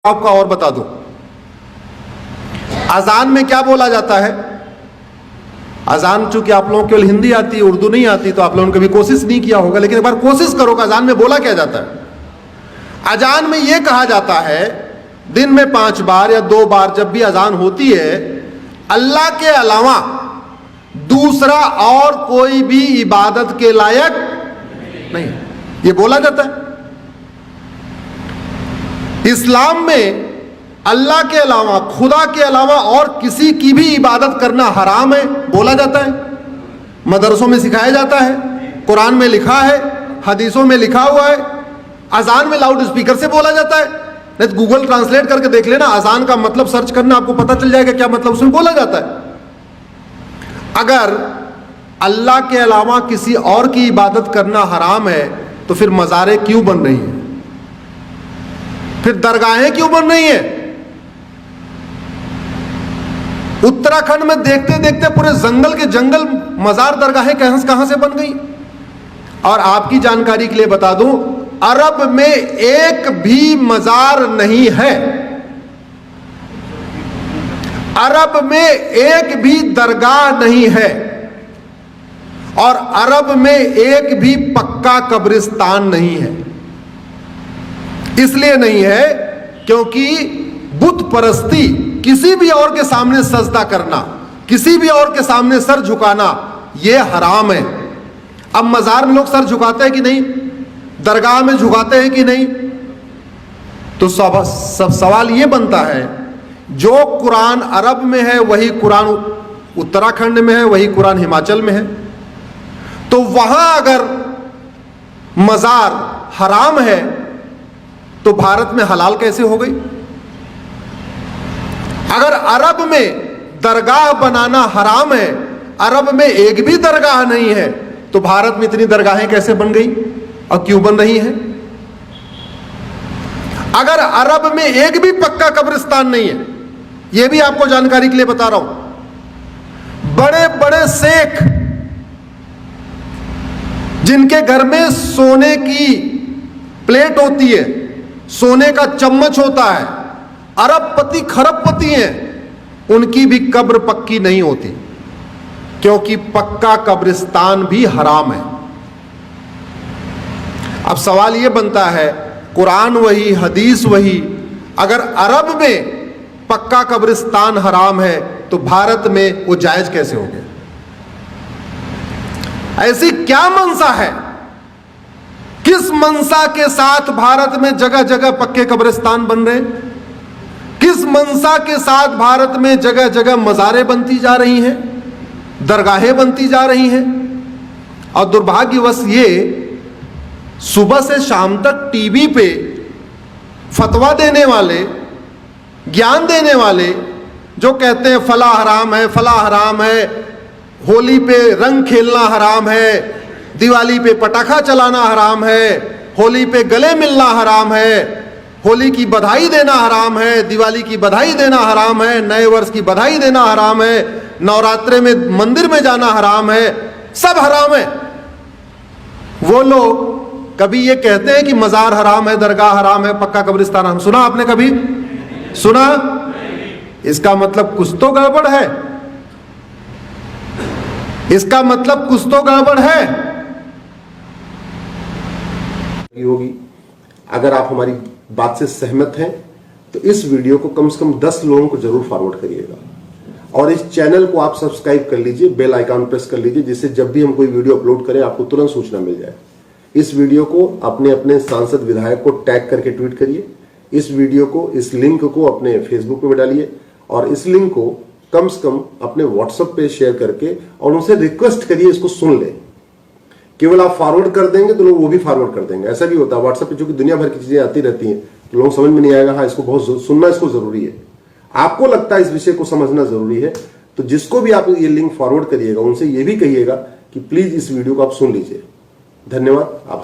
आपका और बता दूं, अजान में क्या बोला जाता है। अजान चूंकि आप लोगों को केवल हिंदी आती है, उर्दू नहीं आती, तो आप लोगों ने कभी कोशिश नहीं किया होगा, लेकिन एक बार कोशिश करो कि अजान में बोला क्या जाता है। अजान में यह कहा जाता है दिन में 5 बार या 2 बार जब भी अजान होती है, अल्लाह के अलावा दूसरा और कोई भी इबादत के लायक नहीं, ये बोला जाता है। इस्लाम में अल्लाह के अलावा, खुदा के अलावा और किसी की भी इबादत करना हराम है, बोला जाता है। मदरसों में सिखाया जाता है, कुरान में लिखा है, हदीसों में लिखा हुआ है। अजान में लाउड स्पीकर से बोला जाता है, नहीं तो गूगल ट्रांसलेट करके देख लेना, अजान का मतलब सर्च करना, आपको पता चल जाएगा क्या मतलब उसमें बोला जाता है। अगर अल्लाह के अलावा किसी और की इबादत करना हराम है, तो फिर मज़ारें क्यों बन रही हैं, फिर दरगाहें क्यों बन रही हैं। उत्तराखंड में देखते देखते पूरे जंगल के जंगल मजार दरगाहें कहां से बन गई। और आपकी जानकारी के लिए बता दूं, अरब में एक भी मजार नहीं है, अरब में एक भी दरगाह नहीं है, और अरब में एक भी पक्का कब्रिस्तान नहीं है। इसलिए नहीं है क्योंकि बुत परस्ती, किसी भी और के सामने सजदा करना, किसी भी और के सामने सर झुकाना, यह हराम है। अब मजार में लोग सर झुकाते हैं कि नहीं, दरगाह में झुकाते हैं कि नहीं, तो सब सवाल यह बनता है, जो कुरान अरब में है वही कुरान उत्तराखंड में है, वही कुरान हिमाचल में है, तो वहां अगर मजार हराम है तो भारत में हलाल कैसे हो गई। अगर अरब में दरगाह बनाना हराम है, अरब में एक भी दरगाह नहीं है, तो भारत में इतनी दरगाहें कैसे बन गई और क्यों बन रही हैं। अगर अरब में एक भी पक्का कब्रिस्तान नहीं है, यह भी आपको जानकारी के लिए बता रहा हूं, बड़े बड़े शेख जिनके घर में सोने की प्लेट होती है, सोने का चम्मच होता है, अरबपति खरबपति हैं, उनकी भी कब्र पक्की नहीं होती, क्योंकि पक्का कब्रिस्तान भी हराम है। अब सवाल यह बनता है, कुरान वही, हदीस वही, अगर अरब में पक्का कब्रिस्तान हराम है तो भारत में वो जायज कैसे हो गया। ऐसी क्या मंशा है, किस मंशा के साथ भारत में जगह जगह पक्के कब्रिस्तान बन रहे, किस मंशा के साथ भारत में जगह जगह मज़ारें बनती जा रही हैं, दरगाहें बनती जा रही हैं। और दुर्भाग्यवश ये सुबह से शाम तक टीवी पे फतवा देने वाले, ज्ञान देने वाले, जो कहते हैं फला हराम है, फला हराम है, होली पे रंग खेलना हराम है, दिवाली पे पटाखा चलाना हराम है, होली पे गले मिलना हराम है, होली की बधाई देना हराम है, दिवाली की बधाई देना हराम है, नए वर्ष की बधाई देना हराम है, नवरात्रे में मंदिर में जाना हराम है, सब हराम है। वो लोग कभी ये कहते हैं कि मजार हराम है, दरगाह हराम है, पक्का कब्रिस्तान हराम, सुना आपने कभी सुना। इसका मतलब कुछ तो गड़बड़ है, इसका मतलब कुछ तो गड़बड़ है होगी। अगर आप हमारी बात से सहमत हैं तो इस वीडियो को कम से कम 10 लोगों को जरूर फॉरवर्ड करिएगा, और इस चैनल को आप सब्सक्राइब कर लीजिए, बेल आइकन प्रेस कर लीजिए, जिससे जब भी हम कोई वीडियो अपलोड करें आपको तुरंत सूचना मिल जाए। इस वीडियो को अपने अपने सांसद विधायक को टैग करके ट्वीट करिए, इस वीडियो को, इस लिंक को अपने फेसबुक पे डालिए, और इस लिंक को कम से कम अपने व्हाट्सएप पे शेयर करके और उनसे रिक्वेस्ट करिए इसको सुन ले। केवल आप फॉरवर्ड कर देंगे तो लोग वो भी फॉरवर्ड कर देंगे। ऐसा भी होता है व्हाट्सएप पे, चूंकि दुनिया भर की चीजें आती रहती हैं, तो लोगों समझ में नहीं आएगा, हाँ इसको बहुत सुनना, इसको जरूरी है, आपको लगता है इस विषय को समझना जरूरी है, तो जिसको भी आप ये लिंक फॉरवर्ड करिएगा उनसे ये भी कहिएगा कि प्लीज इस वीडियो को आप सुन लीजिए। धन्यवाद। आप